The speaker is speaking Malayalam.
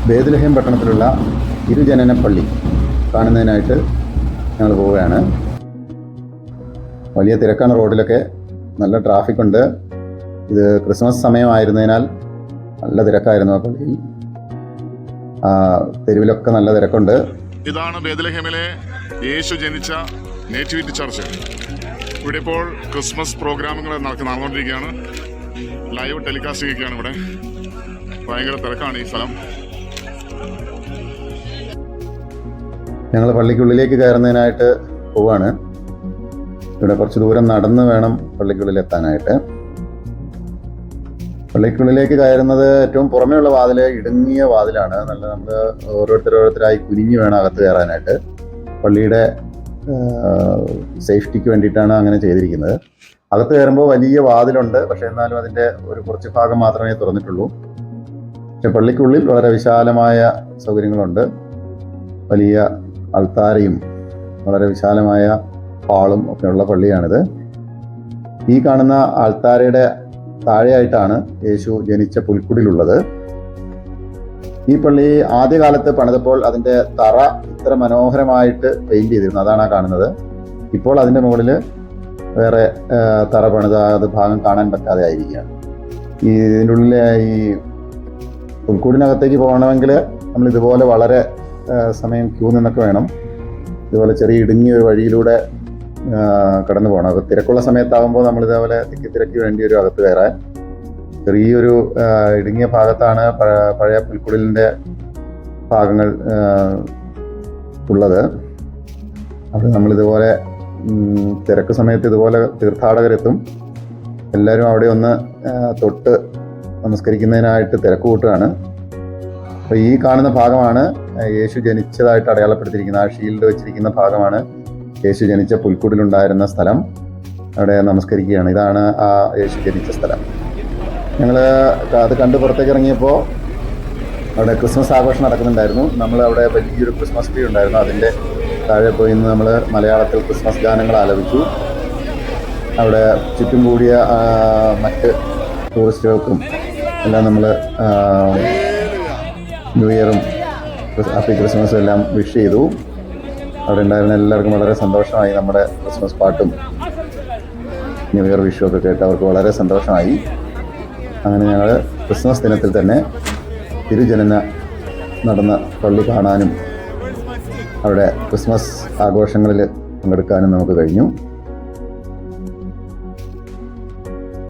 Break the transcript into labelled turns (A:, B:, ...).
A: ബേത്ലഹേം പട്ടണത്തിലുള്ള തിരുജനന പള്ളി കാണുന്നതിനായിട്ട് ഞങ്ങൾ പോവുകയാണ്. വലിയ തിരക്കാണ്, റോഡിലൊക്കെ നല്ല ട്രാഫിക് ഉണ്ട്. ഇത് ക്രിസ്മസ് സമയമായിരുന്നതിനാൽ നല്ല തിരക്കായിരുന്നു ആ പള്ളിയിൽ. തെരുവിലൊക്കെ നല്ല തിരക്കുണ്ട്.
B: ഇതാണ് ബേത്ലഹേമിലെ യേശു ജനിച്ച നേറ്റിവിറ്റി ചർച്ച്. ഇവിടെ ഇപ്പോൾ ക്രിസ്മസ് പ്രോഗ്രാമുകൾ നടന്നുകൊണ്ടിരിക്കുകയാണ്. ലൈവ് ടെലികാസ്റ്റ് ചെയ്യുകയാണ്. ഇവിടെ ഭയങ്കര തിരക്കാണ് ഈ സ്ഥലം.
A: ഞങ്ങൾ പള്ളിക്കുള്ളിലേക്ക് കയറുന്നതിനായിട്ട് പോവാണ്. ഇവിടെ കുറച്ച് ദൂരം നടന്ന് വേണം പള്ളിക്കുള്ളിൽ എത്താനായിട്ട്. പള്ളിക്കുള്ളിലേക്ക് കയറുന്നത് ഏറ്റവും പുറമേയുള്ള വാതിൽ ഇടുങ്ങിയ വാതിലാണ്. നമ്മൾ ഓരോരുത്തരായി കുനിഞ്ഞു വേണം അകത്ത് കയറാനായിട്ട്. പള്ളിയുടെ സേഫ്റ്റിക്ക് വേണ്ടിയിട്ടാണ് അങ്ങനെ ചെയ്തിരിക്കുന്നത്. അകത്ത് കയറുമ്പോൾ വലിയ വാതിലുണ്ട്, പക്ഷെ എന്നാലും അതിൻ്റെ ഒരു കുറച്ച് ഭാഗം മാത്രമേ തുറന്നിട്ടുള്ളൂ. പക്ഷെ പള്ളിക്കുള്ളിൽ വളരെ വിശാലമായ സൗകര്യങ്ങളുണ്ട്. വലിയ അൾത്താരയും വളരെ വിശാലമായ ഹാളും ഒക്കെയുള്ള പള്ളിയാണിത്. ഈ കാണുന്ന അൾത്താരയുടെ താഴെയായിട്ടാണ് യേശു ജനിച്ച പുൽക്കുടിലുള്ളത്. ഈ പള്ളി ആദ്യകാലത്ത് പണിതപ്പോൾ അതിൻ്റെ തറ ഇത്ര മനോഹരമായിട്ട് പെയിന്റ് ചെയ്തിരുന്നു. അതാണ് ആ കാണുന്നത്. ഇപ്പോൾ അതിൻ്റെ മുകളിൽ വേറെ തറ പണിത അത് ഭാഗം കാണാൻ പറ്റാതെ ആയിരിക്കുകയാണ്. ഇതിൻ്റെ ഉള്ളിലെ ഈ പുൽക്കൂടിനകത്തേക്ക് പോകണമെങ്കിൽ നമ്മൾ ഇതുപോലെ വളരെ സമയം ക്യൂ നിന്നൊക്കെ വേണം. ഇതുപോലെ ചെറിയ ഇടുങ്ങിയ ഒരു വഴിയിലൂടെ കടന്നു പോകണം. അത് തിരക്കുള്ള സമയത്താകുമ്പോൾ നമ്മൾ ഇതേപോലെ തിരക്കി വേണ്ടി ഒരു അകത്ത് കയറാൻ. ചെറിയൊരു ഇടുങ്ങിയ ഭാഗത്താണ് പഴയ പുൽക്കുടിലിൻ്റെ ഭാഗങ്ങൾ ഉള്ളത്. അത് നമ്മളിതുപോലെ തിരക്ക് സമയത്ത് ഇതുപോലെ തീർത്ഥാടകരെത്തും. എല്ലാവരും അവിടെ ഒന്ന് തൊട്ട് നമസ്കരിക്കുന്നതിനായിട്ട് തിരക്ക് കൂട്ടുകയാണ്. അപ്പോൾ ഈ കാണുന്ന ഭാഗമാണ് യേശു ജനിച്ചതായിട്ട് അടയാളപ്പെടുത്തിയിരിക്കുന്നത്. ആ ഷീൽഡ് വെച്ചിരിക്കുന്ന ഭാഗമാണ് യേശു ജനിച്ച പുൽക്കൂടിലുണ്ടായിരുന്ന സ്ഥലം. അവിടെ നമസ്കരിക്കുകയാണ്. ഇതാണ് ആ യേശു ജനിച്ച സ്ഥലം. ഞങ്ങൾ അത് കണ്ട് പുറത്തേക്ക് ഇറങ്ങിയപ്പോൾ അവിടെ ക്രിസ്മസ് ആഘോഷം നടക്കുന്നുണ്ടായിരുന്നു. നമ്മൾ അവിടെ വലിയൊരു ക്രിസ്മസ് ട്രീ ഉണ്ടായിരുന്നു. അതിൻ്റെ താഴെ പോയി നിന്ന് നമ്മൾ മലയാളത്തിൽ ക്രിസ്മസ് ഗാനങ്ങൾ ആലപിച്ചു. അവിടെ ചുറ്റും കൂടിയ മറ്റ് ടൂറിസ്റ്റുകൾക്കും എല്ലാം നമ്മൾ ന്യൂ ഇയറും ഹാപ്പി ക്രിസ്മസും എല്ലാം വിഷ് ചെയ്തു. അവിടെ ഉണ്ടായിരുന്ന എല്ലാവർക്കും വളരെ സന്തോഷമായി. നമ്മുടെ ക്രിസ്മസ് പാട്ടും ന്യൂ ഇയർ വിഷും ഒക്കെ കേട്ട് അവർക്ക് വളരെ സന്തോഷമായി. അങ്ങനെ ഞങ്ങൾ ക്രിസ്മസ് ദിനത്തിൽ തന്നെ തിരുജനന നടന്ന പള്ളി കാണാനും അവിടെ ക്രിസ്മസ് ആഘോഷങ്ങളിൽ പങ്കെടുക്കാനും നമുക്ക് കഴിഞ്ഞു.